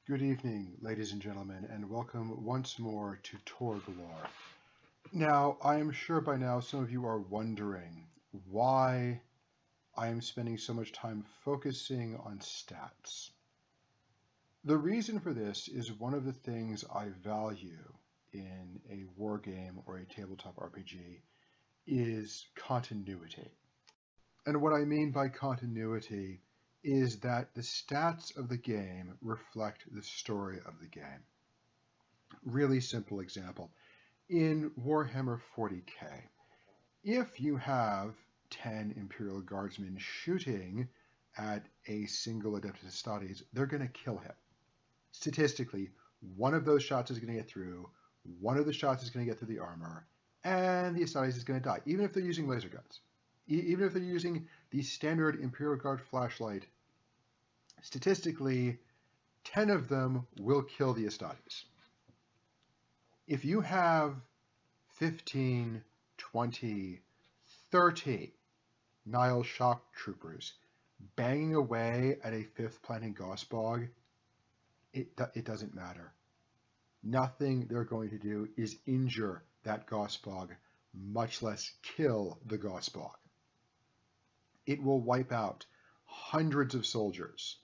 Good evening, ladies and gentlemen, and welcome once more to Torg Lore. Now, I am sure by now some of you are wondering why I am spending so much time focusing on stats. The reason for this is one of the things I value in a war game or a tabletop RPG is continuity. And what I mean by continuity is that the stats of the game reflect the story of the game. Really simple example. In Warhammer 40k, if you have 10 Imperial Guardsmen shooting at a single Adeptus Astartes, they're going to kill him. Statistically, one of those shots is going to get through, one of the shots is going to get through the armor, and the Astartes is going to die, even if they're using laser guns. Even if they're using the standard Imperial Guard flashlight, statistically, 10 of them will kill the Astartes. If you have 15, 20, 30 Nile shock troopers banging away at a 5th planting Gossbog, it doesn't matter. Nothing they're going to do is injure that Gossbog, much less kill the Gossbog. It will wipe out hundreds of soldiers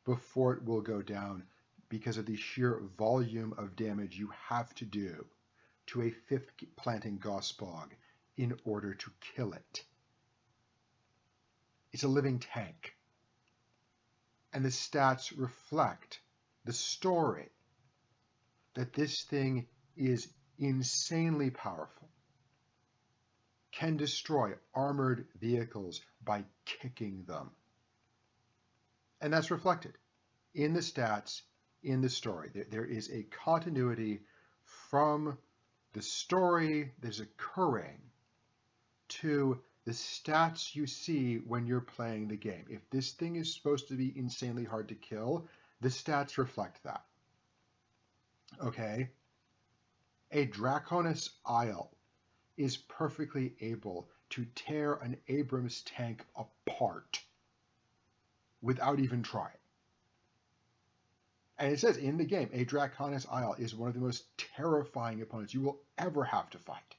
before it will go down because of the sheer volume of damage you have to do to a 5th planting Gossbog in order to kill it. It's a living tank. And the stats reflect the story that this thing is insanely powerful, can destroy armored vehicles by kicking them. And that's reflected in the stats, in the story. There is a continuity from the story that is occurring to the stats you see when you're playing the game. If this thing is supposed to be insanely hard to kill, the stats reflect that. Okay? A Draconis Isle is perfectly able to tear an Abrams tank apart without even trying. And it says in the game, a Draconis Isle is one of the most terrifying opponents you will ever have to fight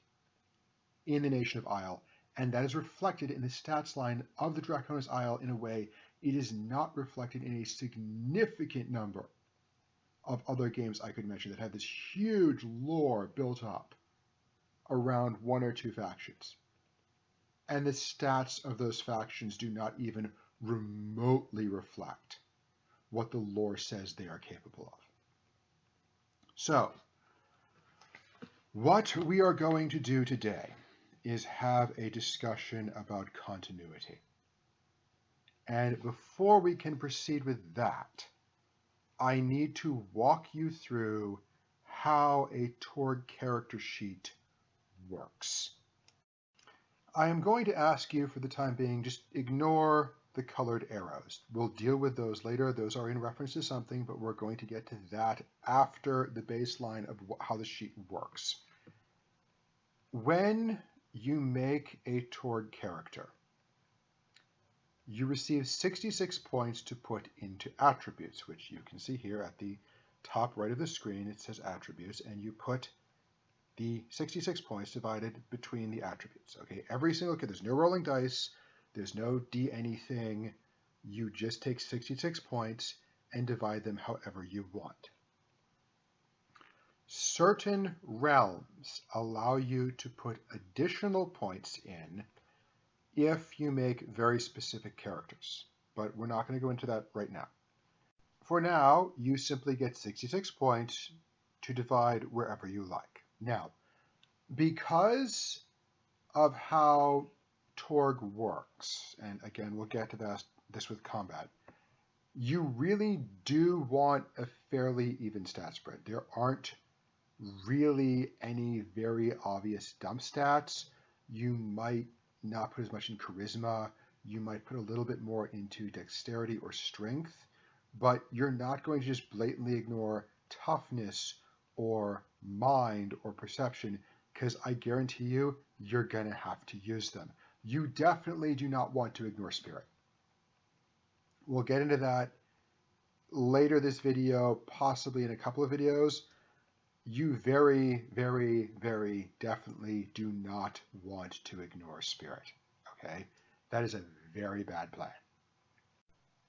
in the Nation of Isle, and that is reflected in the stats line of the Draconis Isle in a way it is not reflected in a significant number of other games I could mention that have this huge lore built up around one or two factions. And the stats of those factions do not even remotely reflect what the lore says they are capable of. So, what we are going to do today is have a discussion about continuity. And before we can proceed with that, I need to walk you through how a Torg character sheet works. I am going to ask you for the time being, just ignore the colored arrows. We'll deal with those later. Those are in reference to something, but we're going to get to that after the baseline of how the sheet works. When you make a Torg character, you receive 66 points to put into attributes, which you can see here at the top right of the screen. It says attributes, and you put the 66 points divided between the attributes. Okay, every single kid, there's no rolling dice, there's no D anything. You just take 66 points and divide them however you want. Certain realms allow you to put additional points in if you make very specific characters, but we're not going to go into that right now. For now, you simply get 66 points to divide wherever you like. Now, because of how Torg works, and again, we'll get to this with combat, you really do want a fairly even stat spread. There aren't really any very obvious dump stats. You might not put as much in charisma. You might put a little bit more into dexterity or strength, but you're not going to just blatantly ignore toughness or mind or perception, because I guarantee you, you're going to have to use them. You definitely do not want to ignore spirit. We'll get into that later this video, possibly in a couple of videos, you very, very, very definitely do not want to ignore spirit, okay? That is a very bad plan.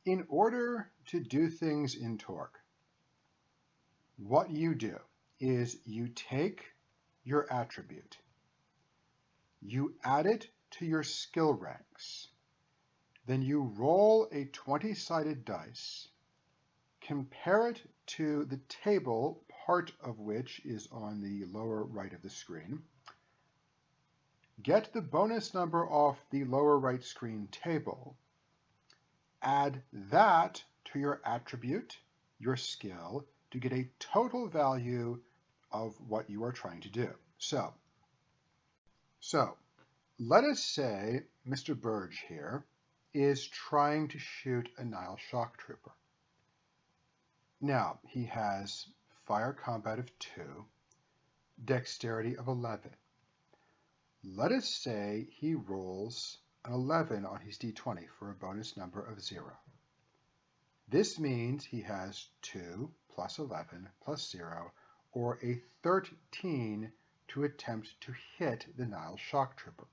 In order to do things in Torg, what you do is you take your attribute, you add it to your skill ranks, then you roll a 20-sided dice, compare it to the table, part of which is on the lower right of the screen, get the bonus number off the lower right screen table, add that to your attribute, your skill, to get a total value of what you are trying to do. So let us say Mr. Burge here is trying to shoot a Nile shock trooper. Now, he has fire combat of 2, dexterity of 11. Let us say he rolls an 11 on his d20 for a bonus number of 0. This means he has 2 plus 11 plus 0, or a 13 to attempt to hit the Nile shock trooper.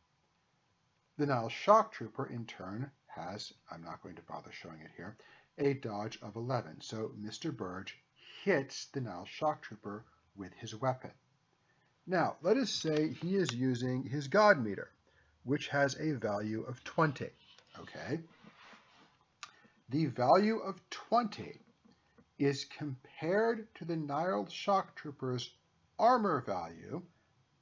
The Nile shock trooper, in turn, has, I'm not going to bother showing it here, a dodge of 11. So Mr. Burge hits the Nile shock trooper with his weapon. Now, let us say he is using his God meter, which has a value of 20, okay? The value of 20 is compared to the Nile shock trooper's armor value.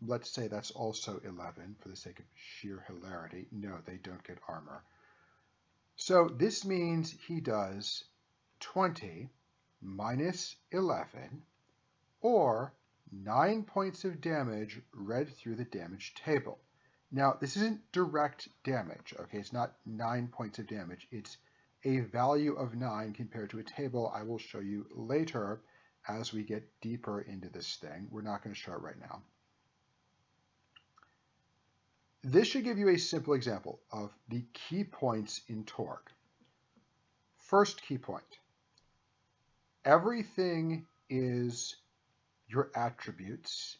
Let's say that's also 11 for the sake of sheer hilarity. No, they don't get armor. So this means he does 20 minus 11, or 9 points of damage read through the damage table. Now, this isn't direct damage, okay? It's not 9 points of damage. It's a value of 9 compared to a table I will show you later as we get deeper into this thing. We're not going to show it right now. This should give you a simple example of the key points in Torg. First key point. Everything is your attributes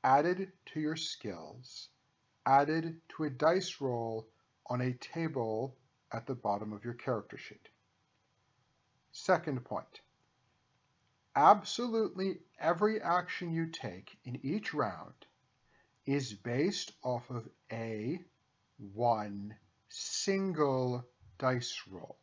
added to your skills, added to a dice roll on a table at the bottom of your character sheet. Second point. Absolutely every action you take in each round is based off of one single dice roll.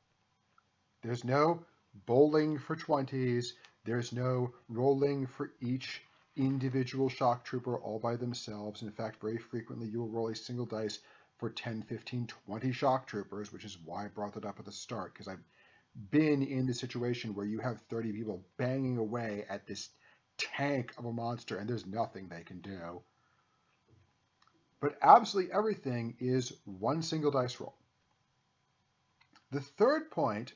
There's no bowling for 20s. There's no rolling for each individual shock trooper all by themselves. In fact, very frequently you will roll a single dice for 10, 15, 20 shock troopers, which is why I brought that up at the start, because I've been in the situation where you have 30 people banging away at this tank of a monster and there's nothing they can do. But absolutely everything is one single dice roll. The third point,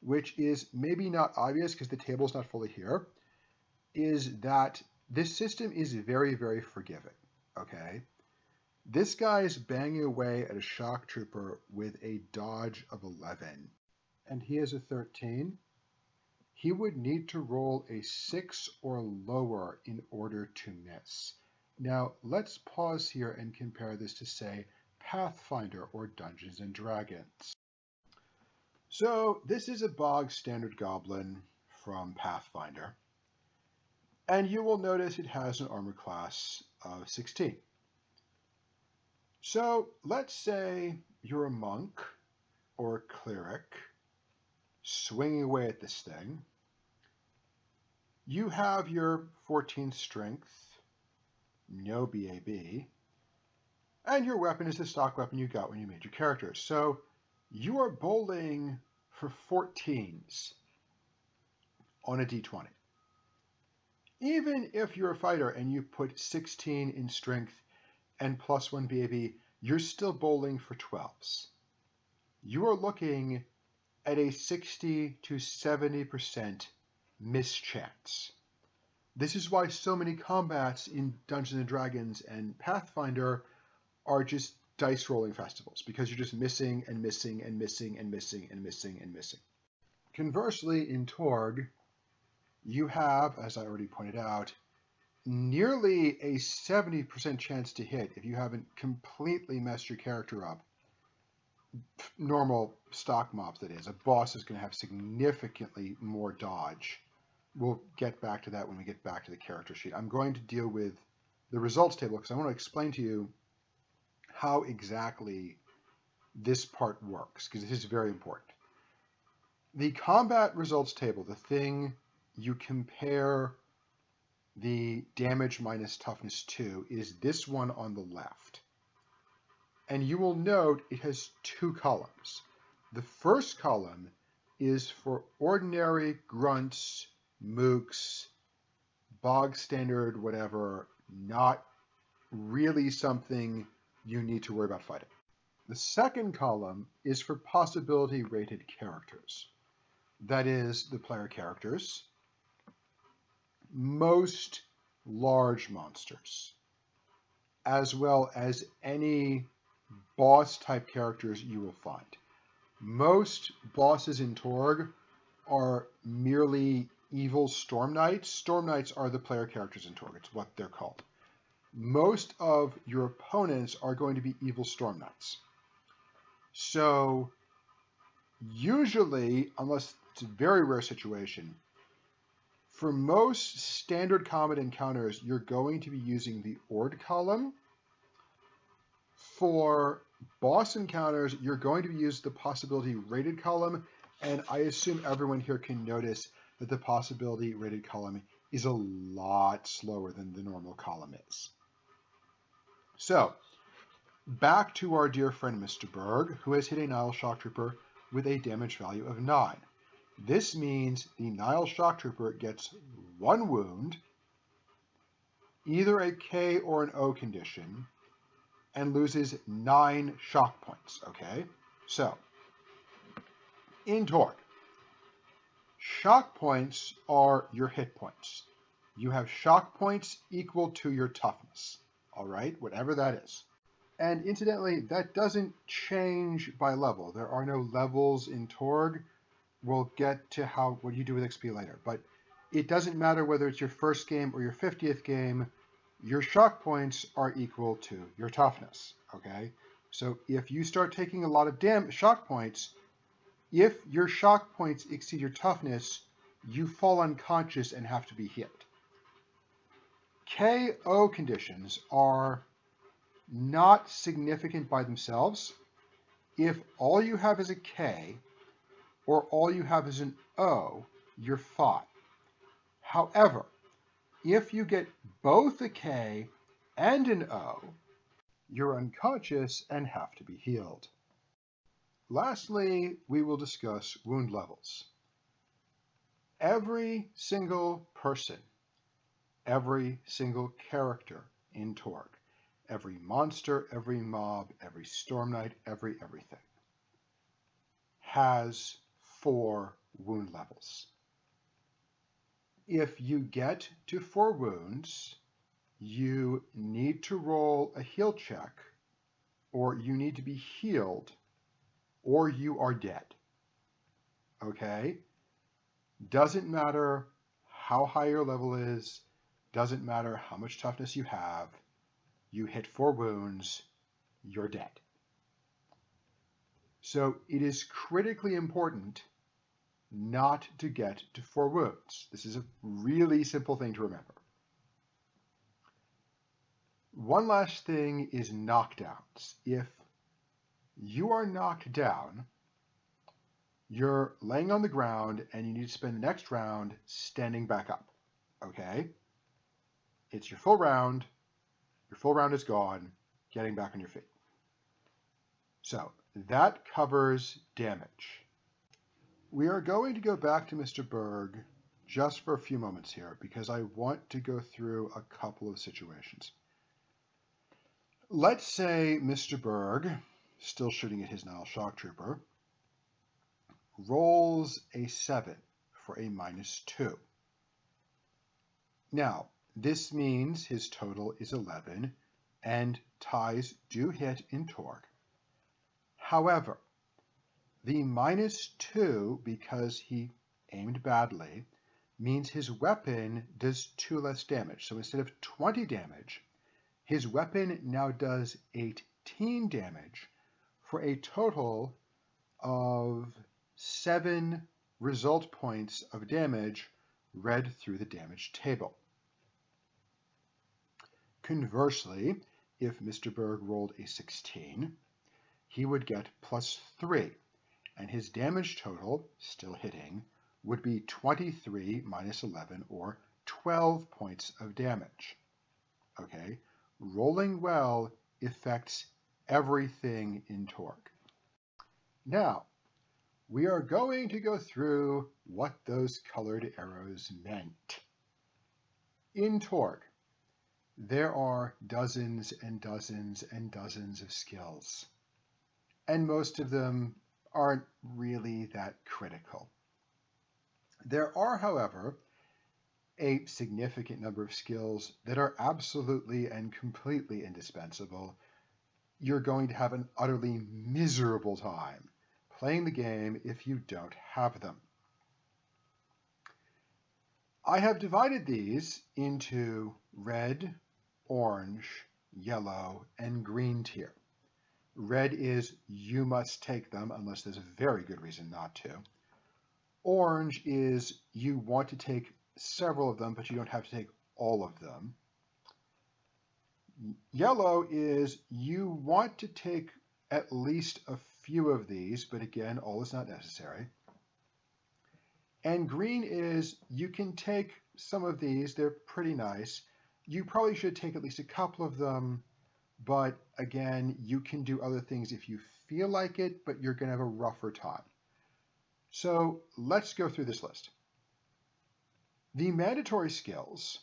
which is maybe not obvious because the table's not fully here, is that this system is very, very forgiving, okay? This guy is banging away at a shock trooper with a dodge of 11, and he has a 13. He would need to roll a 6 or lower in order to miss. Now, let's pause here and compare this to, say, Pathfinder or Dungeons & Dragons. So this is a bog standard goblin from Pathfinder, and you will notice it has an armor class of 16. So let's say you're a monk or a cleric swinging away at this thing. You have your 14 strength, no BAB, and your weapon is the stock weapon you got when you made your character. So you are bowling for 14s on a d20. Even if you're a fighter and you put 16 in strength and plus 1 BAB, you're still bowling for 12s. You are looking at a 60 to 70% mischance. This is why so many combats in Dungeons & Dragons and Pathfinder are just dice rolling festivals, because you're just missing and missing and missing and missing and missing and missing. Conversely, in Torg, you have, as I already pointed out, nearly a 70% chance to hit if you haven't completely messed your character up. Normal stock mobs, that is. A boss is going to have significantly more dodge. We'll get back to that when we get back to the character sheet. I'm going to deal with the results table because I want to explain to you how exactly this part works, because this is very important. The combat results table, the thing you compare the damage minus toughness to, is this one on the left. And you will note it has two columns. The first column is for ordinary grunts, mooks, bog standard, whatever, not really something you need to worry about fighting. The second column is for possibility rated characters. That is, the player characters, most large monsters, as well as any boss type characters you will find. Most bosses in Torg are merely evil Storm Knights. Storm Knights are the player characters in Torg. It's what they're called. Most of your opponents are going to be evil Storm Knights. So usually, unless it's a very rare situation, for most standard combat encounters, you're going to be using the Ord column. For boss encounters, you're going to use the possibility rated column, and I assume everyone here can notice that the possibility rated column is a lot slower than the normal column is. So, back to our dear friend Mr. Berg, who has hit a Nile Shock Trooper with a damage value of 9. This means the Nile Shock Trooper gets 1 wound, either a K or an O condition, and loses 9 shock points, okay? So, in Torg, shock points are your hit points. You have shock points equal to your toughness, all right? Whatever that is. And incidentally, that doesn't change by level. There are no levels in Torg. We'll get to what you do with XP later. But it doesn't matter whether it's your first game or your 50th game, your shock points are equal to your toughness, okay? So if you start taking a lot of shock points, if your shock points exceed your toughness, you fall unconscious and have to be hit. KO conditions are not significant by themselves. If all you have is a K or all you have is an O, you're fine. However, if you get both a K and an O, you're unconscious and have to be healed. Lastly, we will discuss wound levels. Every single person, every single character in Torg, every monster, every mob, every Storm Knight, everything, has 4 wound levels. If you get to 4 wounds, you need to roll a heal check, or you need to be healed, or you are dead. Okay? Doesn't matter how high your level is, doesn't matter how much toughness you have, you hit 4 wounds, you're dead. So it is critically important not to get to 4 wounds. This is a really simple thing to remember. One last thing is knockdowns. If you are knocked down, you're laying on the ground and you need to spend the next round standing back up, okay? It's your full round is gone, getting back on your feet. So that covers damage. We are going to go back to Mr. Berg just for a few moments here because I want to go through a couple of situations. Let's say Mr. Berg, still shooting at his Nile Shock Trooper, rolls a 7 for a -2. Now, this means his total is 11, and ties do hit in Torg. However, The -2, because he aimed badly, means his weapon does 2 less damage. So instead of 20 damage, his weapon now does 18 damage for a total of 7 result points of damage read through the damage table. Conversely, if Mr. Berg rolled a 16, he would get +3, and his damage total, still hitting, would be 23 minus 11, or 12 points of damage. Okay, rolling well affects everything in Torg. Now, we are going to go through what those colored arrows meant. In Torg, there are dozens and dozens and dozens of skills, and most of them aren't really that critical. There are, however, a significant number of skills that are absolutely and completely indispensable. You're going to have an utterly miserable time playing the game if you don't have them. I have divided these into red, orange, yellow, and green tier. Red is you must take them unless there's a very good reason not to. Orange is you want to take several of them, but you don't have to take all of them. Yellow is you want to take at least a few of these, but again, all is not necessary. And green is you can take some of these, they're pretty nice. You probably should take at least a couple of them, but again, you can do other things if you feel like it, but you're going to have a rougher time. So let's go through this list. The mandatory skills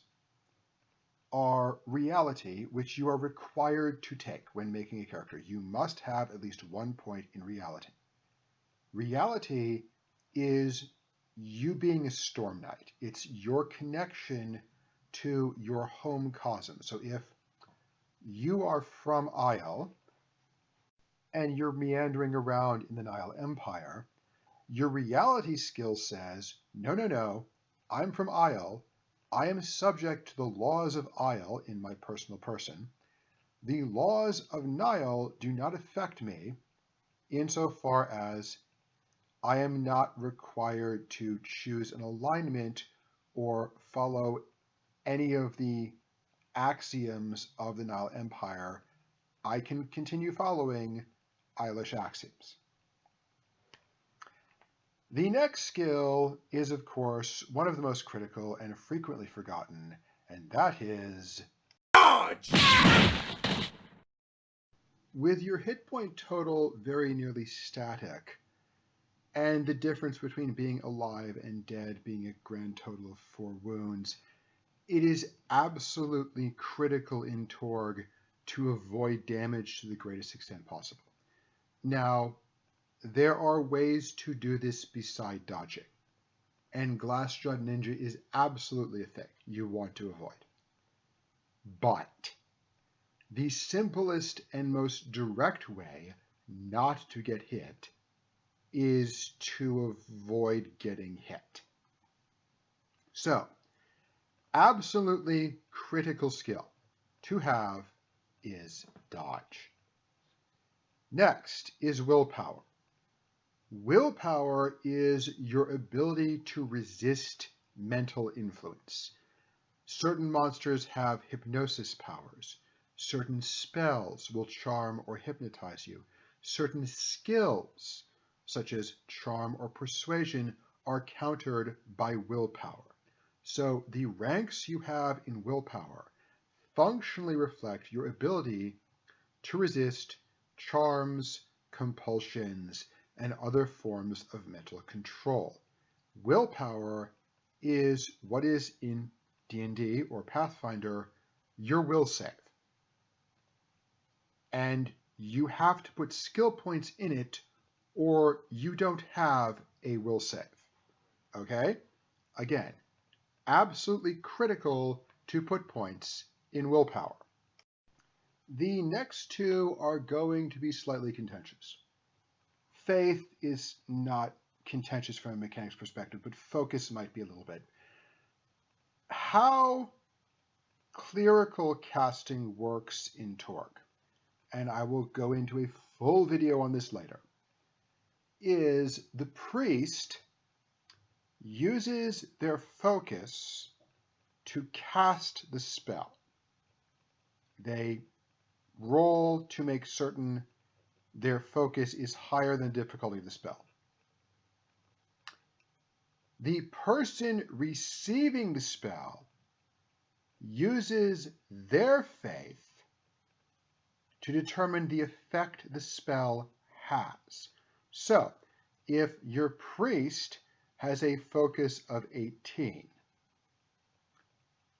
are reality, which you are required to take when making a character. You must have at least 1 point in reality. Reality is you being a Storm Knight. It's your connection to your home cosm. So if you are from Isle and you're meandering around in the Nile Empire, your reality skill says, no, I'm from Isle. I am subject to the laws of Isle in my personal person. The laws of Nile do not affect me insofar as I am not required to choose an alignment or follow any of the axioms of the Nile Empire. I can continue following Eilish axioms. The next skill is, of course, one of the most critical and frequently forgotten, and that is dodge! With your hit point total very nearly static, and the difference between being alive and dead being a grand total of 4 wounds, it is absolutely critical in Torg to avoid damage to the greatest extent possible. Now, there are ways to do this beside dodging, and Glassjawed Ninja is absolutely a thing you want to avoid. But the simplest and most direct way not to get hit is to avoid getting hit. So, absolutely critical skill to have is dodge. Next is willpower. Willpower is your ability to resist mental influence. Certain monsters have hypnosis powers. Certain spells will charm or hypnotize you. Certain skills, such as charm or persuasion, are countered by willpower. So the ranks you have in willpower functionally reflect your ability to resist charms, compulsions, and other forms of mental control. Willpower is what is in D&D or Pathfinder your will save. And you have to put skill points in it or you don't have a will save. Okay? Again, absolutely critical to put points in willpower. The next two are going to be slightly contentious. faith is not contentious from a mechanics perspective, but focus might be a little bit. How clerical casting works in Torg, and I will go into a full video on this later, is the priest uses their focus to cast the spell. They roll to make certain their focus is higher than the difficulty of the spell. The person receiving the spell uses their faith to determine the effect the spell has. So, if your priest has a focus of 18,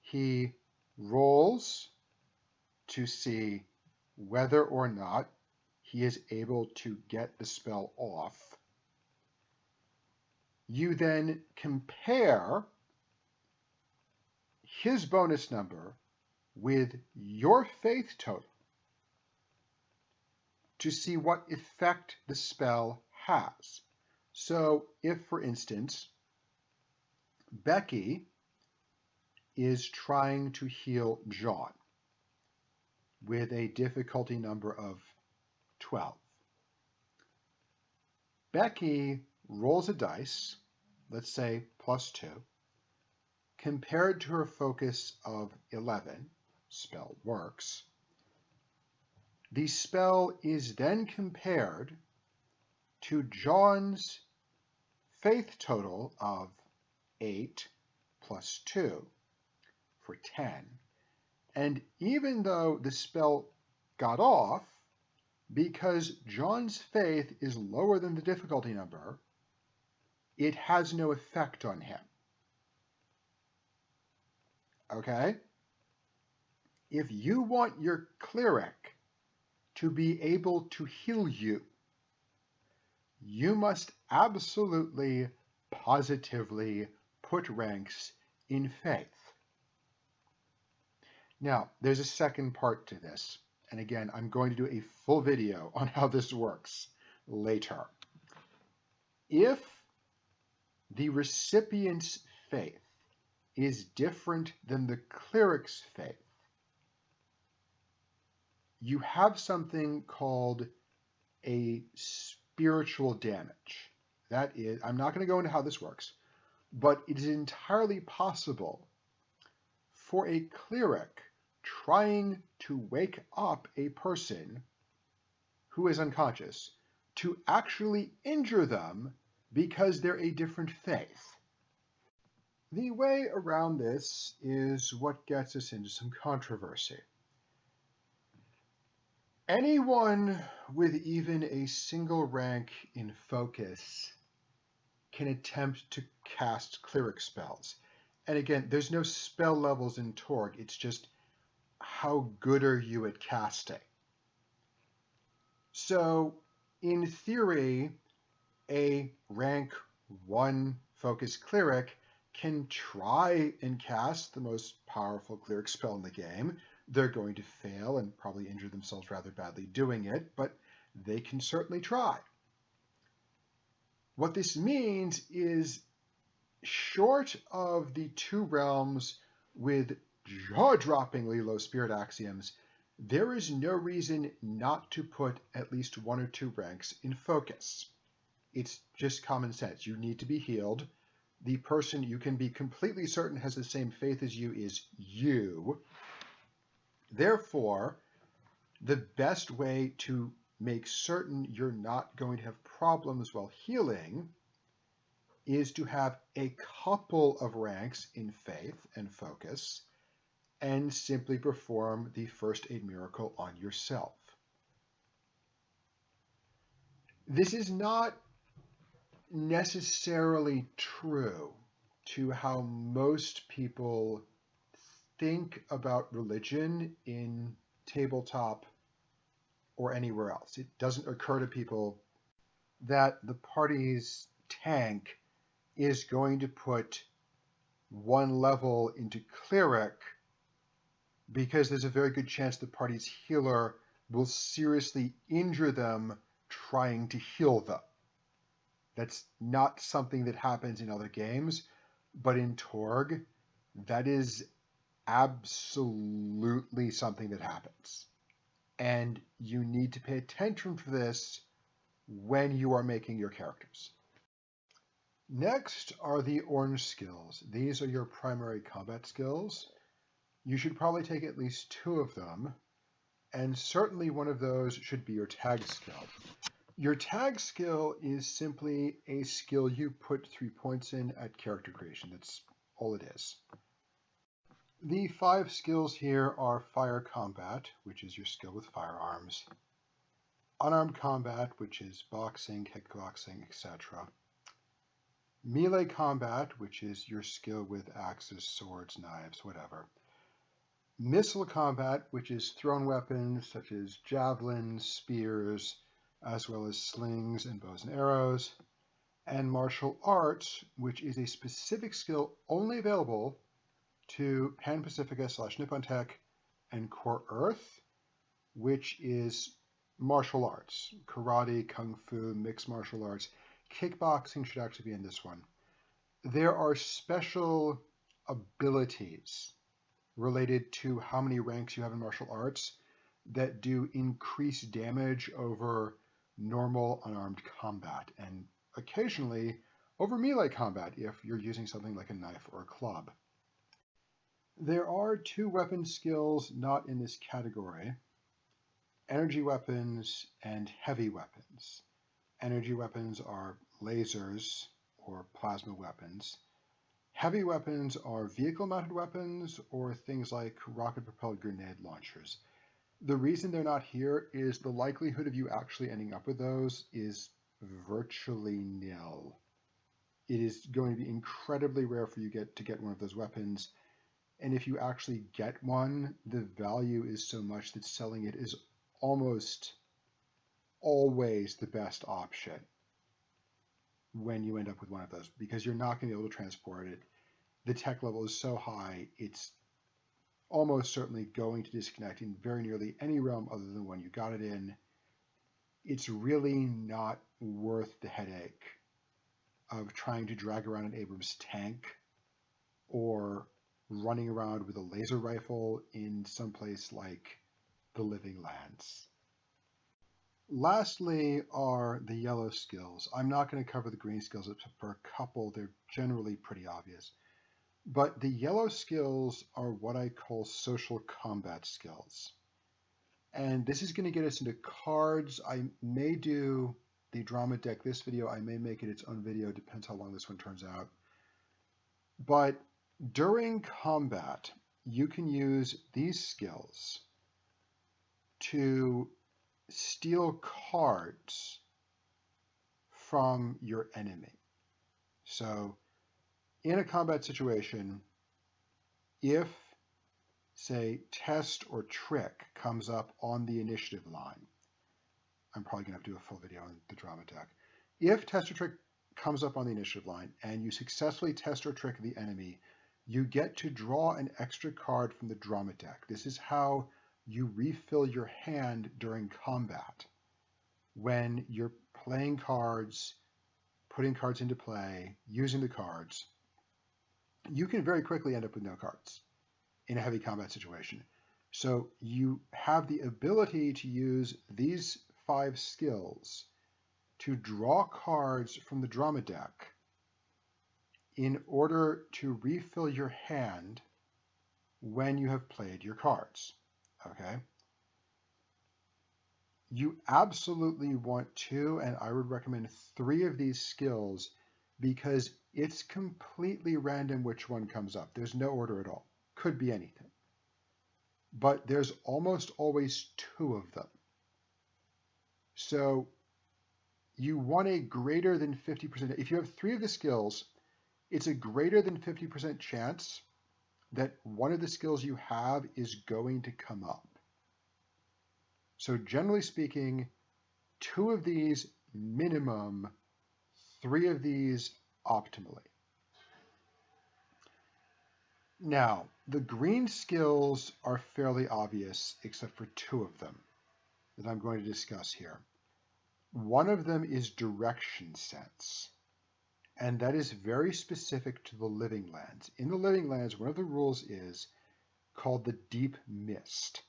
he rolls to see whether or not he is able to get the spell off. You then compare his bonus number with your faith total to see what effect the spell has. So if, for instance, Becky is trying to heal John with a difficulty number of 12, Becky rolls a dice, let's say +2, compared to her focus of 11, spell works. The spell is then compared to John's faith total of 8 + 2 for 10. And even though the spell got off, because John's faith is lower than the difficulty number, it has no effect on him. Okay? If you want your cleric to be able to heal you, you must absolutely, positively put ranks in faith. Now, there's a second part to this. And again, I'm going to do a full video on how this works later. If the recipient's faith is different than the cleric's faith, you have something called a spiritual damage. That is, I'm not going to go into how this works, but it is entirely possible for a cleric trying to wake up a person who is unconscious to actually injure them because they're a different faith. The way around this is what gets us into some controversy. Anyone with even a single rank in focus can attempt to cast cleric spells. And again, there's no spell levels in Torg, it's just how good are you at casting. So, in theory, a rank 1 focus cleric can try and cast the most powerful cleric spell in the game. They're going to fail and probably injure themselves rather badly doing it, but they can certainly try. What this means is, short of the 2 realms with jaw-droppingly low spirit axioms, there is no reason not to put at least 1 or 2 ranks in focus. It's just common sense. You need to be healed. The person you can be completely certain has the same faith as you is you. Therefore, the best way to make certain you're not going to have problems while healing is to have a couple of ranks in faith and focus and simply perform the first aid miracle on yourself. This is not necessarily true to how most people think about religion in tabletop or anywhere else. It doesn't occur to people that the party's tank is going to put 1 level into cleric because there's a very good chance the party's healer will seriously injure them trying to heal them. That's not something that happens in other games, but in Torg, that is absolutely something that happens. And you need to pay attention to this when you are making your characters. Next are the orange skills. These are your primary combat skills. You should probably take at least 2 of them, and certainly one of those should be your tag skill. Your tag skill is simply a skill you put 3 points in at character creation. That's all it is. The 5 skills here are fire combat, which is your skill with firearms, unarmed combat, which is boxing, kickboxing, etc. Melee combat, which is your skill with axes, swords, knives, whatever. Missile combat, which is thrown weapons such as javelins, spears, as well as slings and bows and arrows. And martial arts, which is a specific skill only available to Pan Pacifica / Nippon Tech and Core Earth, which is martial arts. Karate, kung fu, mixed martial arts. Kickboxing should actually be in this one. There are special abilities related to how many ranks you have in martial arts that do increased damage over normal unarmed combat, and occasionally over melee combat if you're using something like a knife or a club. There are 2 weapon skills not in this category: energy weapons and heavy weapons. Energy weapons are lasers or plasma weapons. Heavy weapons are vehicle-mounted weapons or things like rocket-propelled grenade launchers. The reason they're not here is the likelihood of you actually ending up with those is virtually nil. It is going to be incredibly rare for you to get one of those weapons, and if you actually get one, the value is so much that selling it is almost always the best option when you end up with one of those, because you're not going to be able to transport it. The tech level is so high, it's almost certainly going to disconnect in very nearly any realm other than the one you got it in. It's really not worth the headache of trying to drag around an Abrams tank or running around with a laser rifle in some place like the Living Lands. Lastly are the yellow skills. I'm not going to cover the green skills except for a couple. They're generally pretty obvious. But the yellow skills are what I call social combat skills. And this is going to get us into cards. I may do the drama deck this video. I may make it its own video. Depends how long this one turns out. But during combat, you can use these skills to steal cards from your enemy. So in a combat situation, if, say, test or trick comes up on the initiative line, I'm probably going to have to do a full video on the drama deck. If test or trick comes up on the initiative line and you successfully test or trick the enemy, you get to draw an extra card from the drama deck. This is how you refill your hand during combat. When you're playing cards, putting cards into play, using the cards, you can very quickly end up with no cards in a heavy combat situation. So you have the ability to use these 5 skills to draw cards from the drama deck in order to refill your hand when you have played your cards. Okay? You absolutely want 2, and I would recommend 3 of these skills because it's completely random which one comes up. There's no order at all. Could be anything. But there's almost always 2 of them. So you want a greater than 50%. If you have 3 of the skills, it's a greater than 50% chance that one of the skills you have is going to come up. So generally speaking, 2 of these minimum, 3 of these optimally. Now, the green skills are fairly obvious except for 2 of them that I'm going to discuss here. One of them is direction sense, and that is very specific to the living lands. In the living lands, one of the rules is called the deep mist.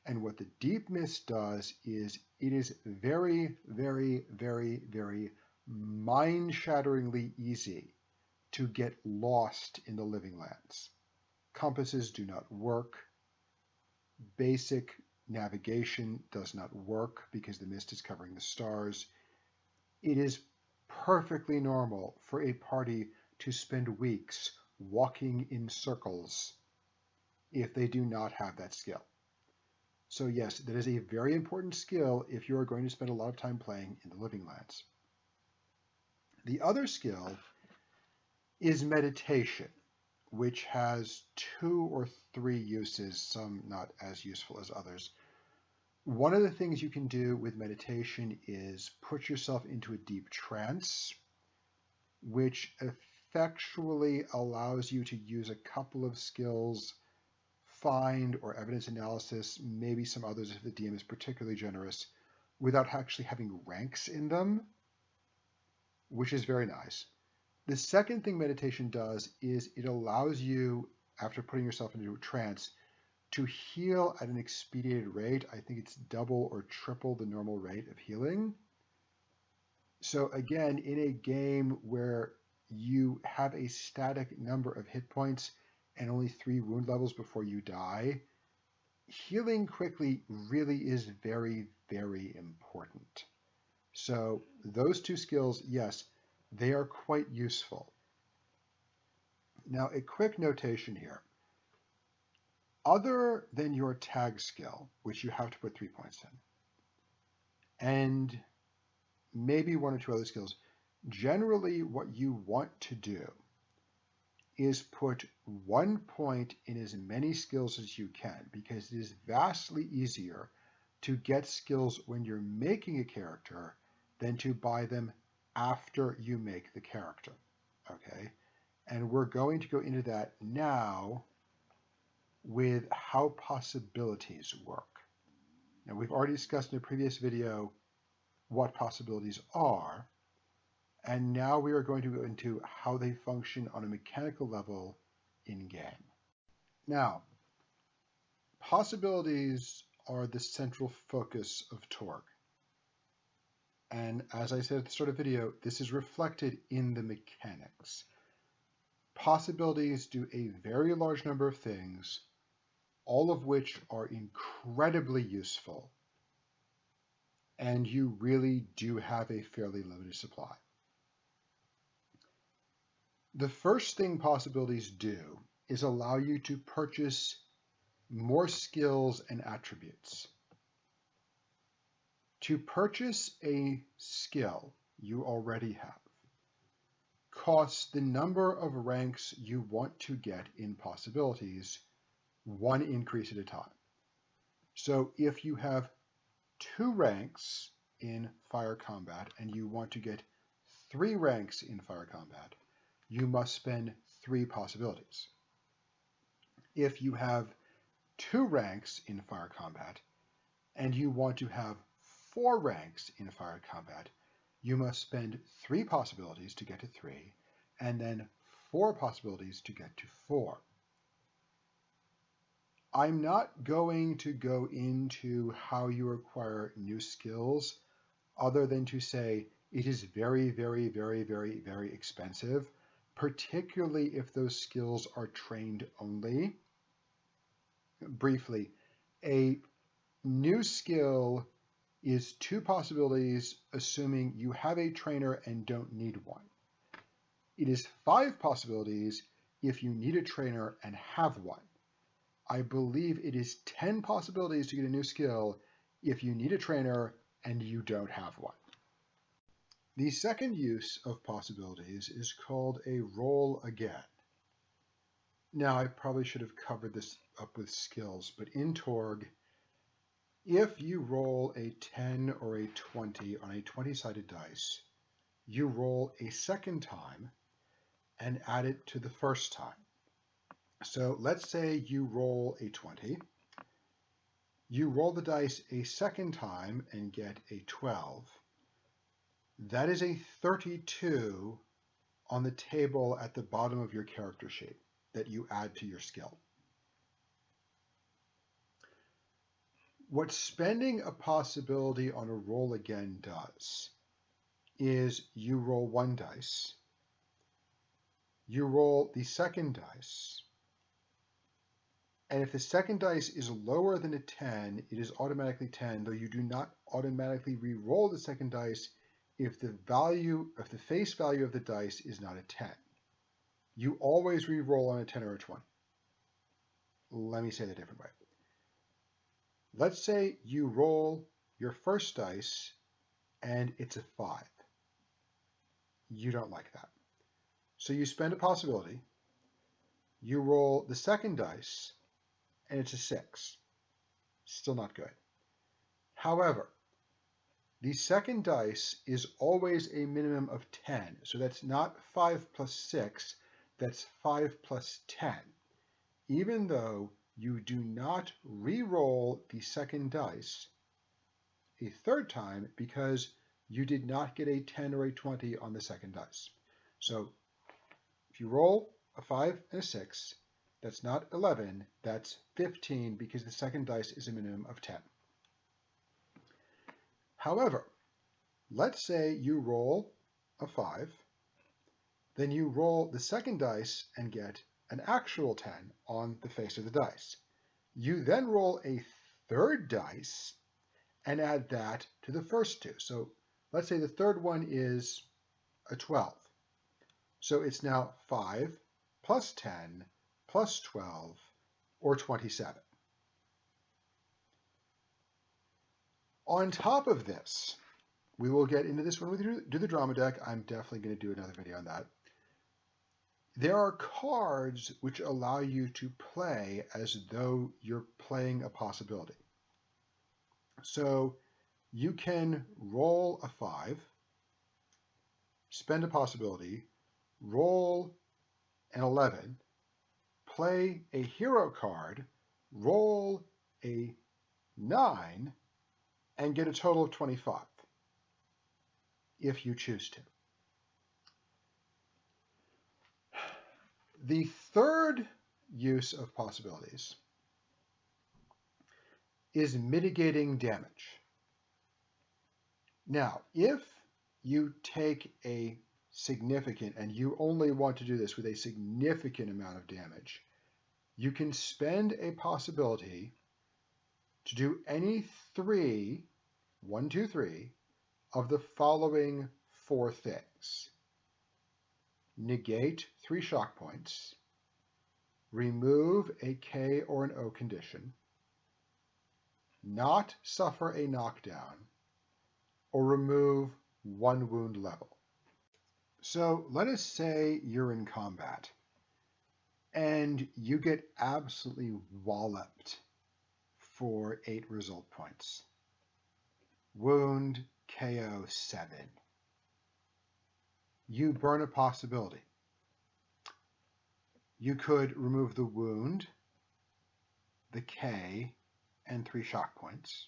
And what the deep mist does is it is very, very, very, very mind-shatteringly easy to get lost in the living lands. Compasses do not work. Basic navigation does not work because the mist is covering the stars. It is perfectly normal for a party to spend weeks walking in circles if they do not have that skill. So yes, that is a very important skill if you are going to spend a lot of time playing in the living lands. The other skill is meditation, which has 2 or 3 uses, some not as useful as others. One of the things you can do with meditation is put yourself into a deep trance, which effectually allows you to use a couple of skills, find or evidence analysis, maybe some others if the DM is particularly generous, without actually having ranks in them, which is very nice. The second thing meditation does is it allows you, after putting yourself into a trance, to heal at an expedited rate. I think it's double or triple the normal rate of healing. So again, in a game where you have a static number of hit points and only 3 wound levels before you die, healing quickly really is very, very important. So those 2 skills, yes, they are quite useful. Now, a quick notation here. Other than your tag skill, which you have to put 3 points in, and maybe 1 or 2 other skills, generally what you want to do is put 1 point in as many skills as you can, because it is vastly easier to get skills when you're making a character than to buy them after you make the character. Okay? And we're going to go into that now with how possibilities work. Now, we've already discussed in a previous video what possibilities are, and now we are going to go into how they function on a mechanical level in-game. Now, possibilities are the central focus of Torg. And as I said at the start of the video, this is reflected in the mechanics. Possibilities do a very large number of things, all of which are incredibly useful, and you really do have a fairly limited supply. The first thing possibilities do is allow you to purchase more skills and attributes. To purchase a skill you already have costs the number of ranks you want to get in possibilities, 1 increase at a time. So if you have 2 ranks in fire combat and you want to get 3 ranks in fire combat, you must spend 3 possibilities. If you have 2 ranks in fire combat and you want to have 4 ranks in fire combat, you must spend 3 possibilities to get to 3, and then 4 possibilities to get to 4. I'm not going to go into how you acquire new skills, other than to say it is very, very, very, very, very expensive, particularly if those skills are trained only. Briefly, a new skill is 2 possibilities, assuming you have a trainer and don't need one. It is 5 possibilities if you need a trainer and have one. I believe it is 10 possibilities to get a new skill if you need a trainer and you don't have one. The second use of possibilities is called a roll again. Now, I probably should have covered this up with skills, but in Torg, if you roll a 10 or a 20 on a 20-sided dice, you roll a second time and add it to the first time. So let's say you roll a 20, you roll the dice a second time and get a 12, That is a 32 on the table at the bottom of your character sheet that you add to your skill. What spending a possibility on a roll again does is you roll one dice, you roll the second dice, and if the second dice is lower than a 10, it is automatically 10, though you do not automatically re-roll the second dice if the face value of the dice is not a 10. You always re-roll on a 10 or a 20. Let me say that a different way. Let's say you roll your first dice and it's a 5. You don't like that. So you spend a possibility, you roll the second dice, and it's a 6. Still not good. However, the second dice is always a minimum of 10. So that's not 5 plus 6, that's 5 plus 10. Even though you do not re-roll the second dice a third time because you did not get a 10 or a 20 on the second dice. So if you roll a 5 and a 6, that's not 11, that's 15 because the second dice is a minimum of 10. However, let's say you roll a 5, then you roll the second dice and get an actual 10 on the face of the dice. You then roll a third dice and add that to the first two. So let's say the third one is a 12. So it's now 5 plus 10 plus 12, or 27. On top of this, we will get into this when we do the drama deck. I'm definitely going to do another video on that. There are cards which allow you to play as though you're playing a possibility. So you can roll a 5, spend a possibility, roll an 11, play a hero card, roll a 9, and get a total of 25, if you choose to. The third use of possibilities is mitigating damage. Now, if you take a significant, and you only want to do this with a significant amount of damage, you can spend a possibility to do any 3, 1, 2, 3, of the following 4 things. Negate 3 shock points, remove a K or an O condition, not suffer a knockdown, or remove 1 wound level. So let us say you're in combat and you get absolutely walloped for 8 result points. Wound, KO 7. You burn a possibility. You could remove the wound, the K, and 3 shock points.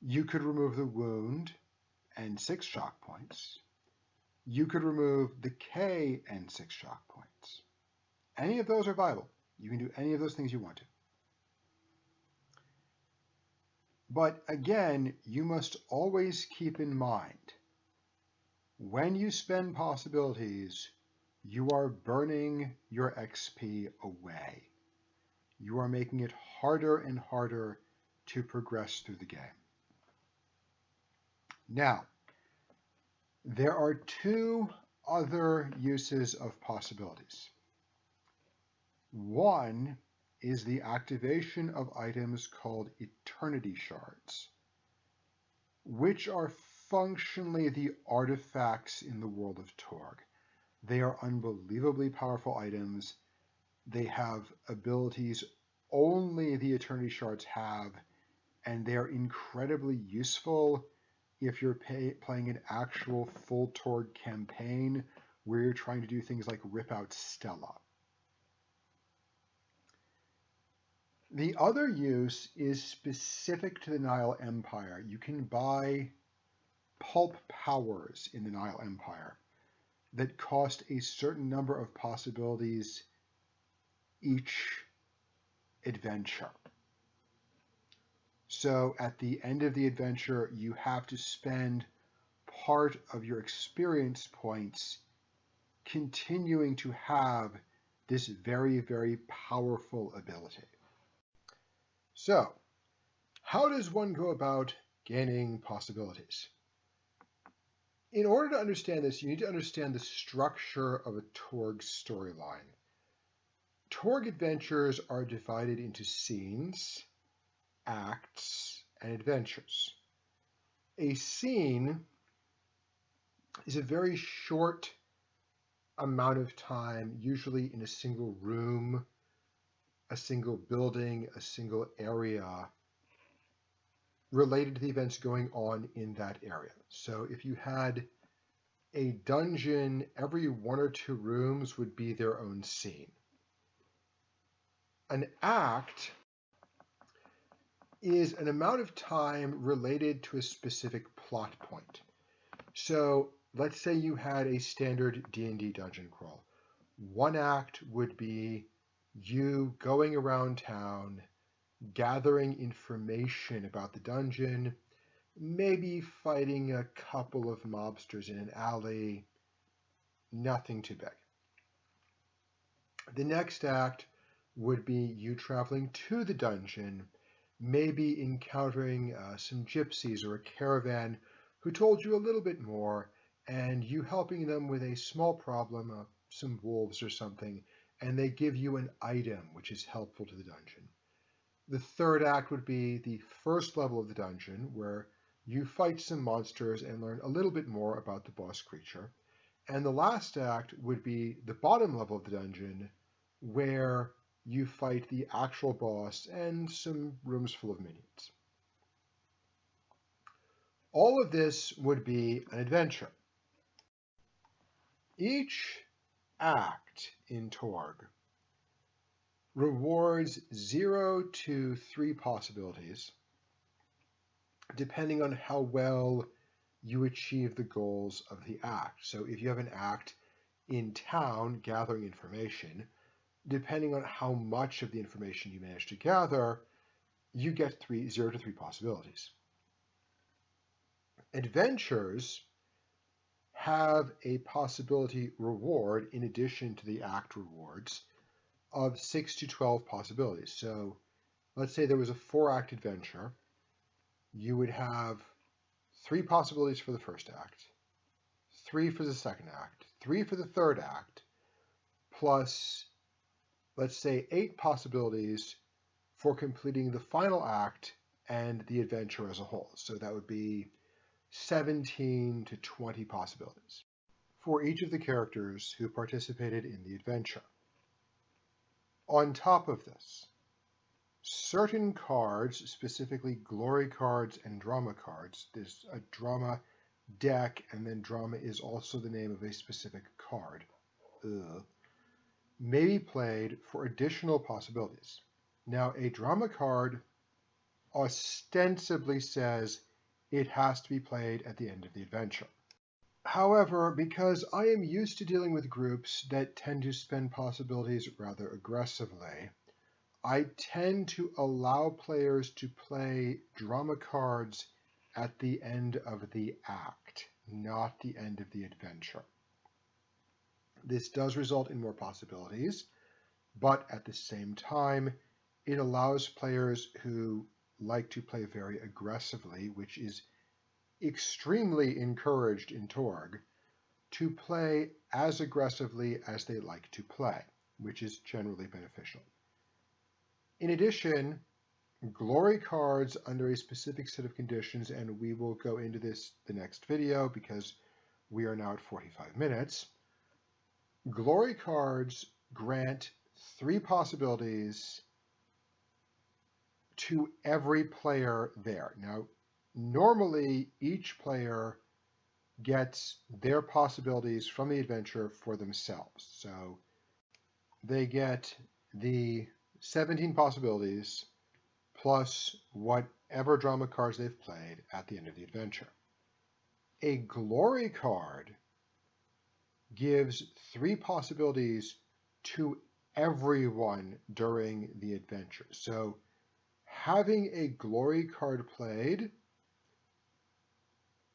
You could remove the wound and 6 shock points. You could remove the K and 6 shock points. Any of those are viable. You can do any of those things you want to. But again, you must always keep in mind, when you spend possibilities, you are burning your XP away. You are making it harder and harder to progress through the game. Now, there are 2 other uses of possibilities. One is the activation of items called eternity shards, which are functionally the artifacts in the world of Torg. They are unbelievably powerful items. They have abilities only the eternity shards have, and they're incredibly useful if you're playing an actual full Torg campaign where you're trying to do things like rip out Stella. The other use is specific to the Nile Empire. You can buy pulp powers in the Nile Empire that cost a certain number of possibilities each adventure. So at the end of the adventure, you have to spend part of your experience points continuing to have this very, very powerful ability. So, how does one go about gaining possibilities? In order to understand this, you need to understand the structure of a Torg storyline. Torg adventures are divided into scenes, acts, and adventures. A scene is a very short amount of time, usually in a single room, a single building, a single area, related to the events going on in that area. So if you had a dungeon, every 1 or 2 rooms would be their own scene. An act is an amount of time related to a specific plot point. So let's say you had a standard D&D dungeon crawl. One act would be you going around town, gathering information about the dungeon, maybe fighting a couple of mobsters in an alley, nothing too big. The next act would be you traveling to the dungeon, maybe encountering some gypsies or a caravan who told you a little bit more, and you helping them with a small problem, some wolves or something, and they give you an item which is helpful to the dungeon. The third act would be the first level of the dungeon, where you fight some monsters and learn a little bit more about the boss creature. And the last act would be the bottom level of the dungeon, where you fight the actual boss and some rooms full of minions. All of this would be an adventure. Each act in Torg rewards 0 to 3 possibilities, depending on how well you achieve the goals of the act. So if you have an act in town gathering information, depending on how much of the information you manage to gather, you get 0 to 3 possibilities. Adventures have a possibility reward in addition to the act rewards of 6 to 12 possibilities. So let's say there was a 4-act adventure. You would have 3 possibilities for the first act, 3 for the second act, 3 for the third act, plus, let's say, 8 possibilities for completing the final act and the adventure as a whole. So that would be 17 to 20 possibilities for each of the characters who participated in the adventure. On top of this, certain cards, specifically glory cards and drama cards, there's a drama deck, and then drama is also the name of a specific card, may be played for additional possibilities. Now, a drama card ostensibly says it has to be played at the end of the adventure. However, because I am used to dealing with groups that tend to spend possibilities rather aggressively, I tend to allow players to play drama cards at the end of the act, not the end of the adventure. This does result in more possibilities, but at the same time, it allows players who like to play very aggressively, which is extremely encouraged in Torg, to play as aggressively as they like to play, which is generally beneficial. In addition, glory cards under a specific set of conditions, and we will go into this the next video because we are now at 45 minutes. Glory cards grant 3 possibilities to every player there. Now, normally each player gets their possibilities from the adventure for themselves. So they get the 17 possibilities plus whatever drama cards they've played at the end of the adventure. A glory card gives 3 possibilities to everyone during the adventure. So having a glory card played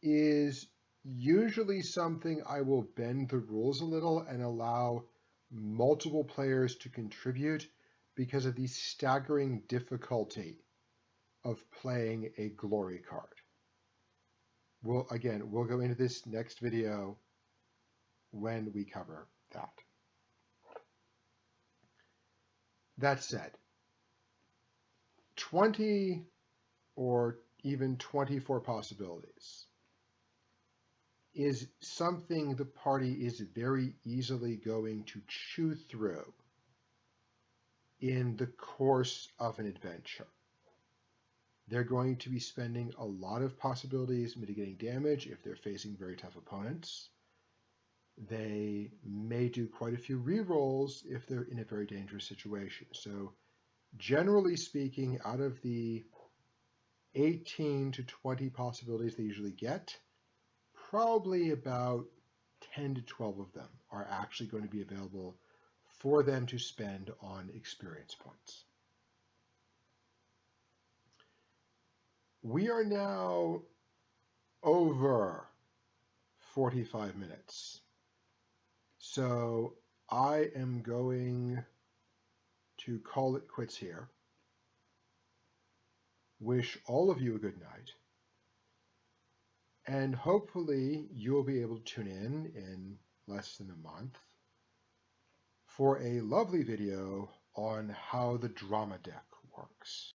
is usually something I will bend the rules a little and allow multiple players to contribute because of the staggering difficulty of playing a glory card. We'll go into this next video when we cover that. That said, 20 or even 24 possibilities is something the party is very easily going to chew through in the course of an adventure. They're going to be spending a lot of possibilities mitigating damage if they're facing very tough opponents. They may do quite a few rerolls if they're in a very dangerous situation. So generally speaking, out of the 18 to 20 possibilities they usually get, probably about 10 to 12 of them are actually going to be available for them to spend on experience points. We are now over 45 minutes. So I am going to call it quits here. Wish all of you a good night. And hopefully you'll be able to tune in less than a month for a lovely video on how the drama deck works.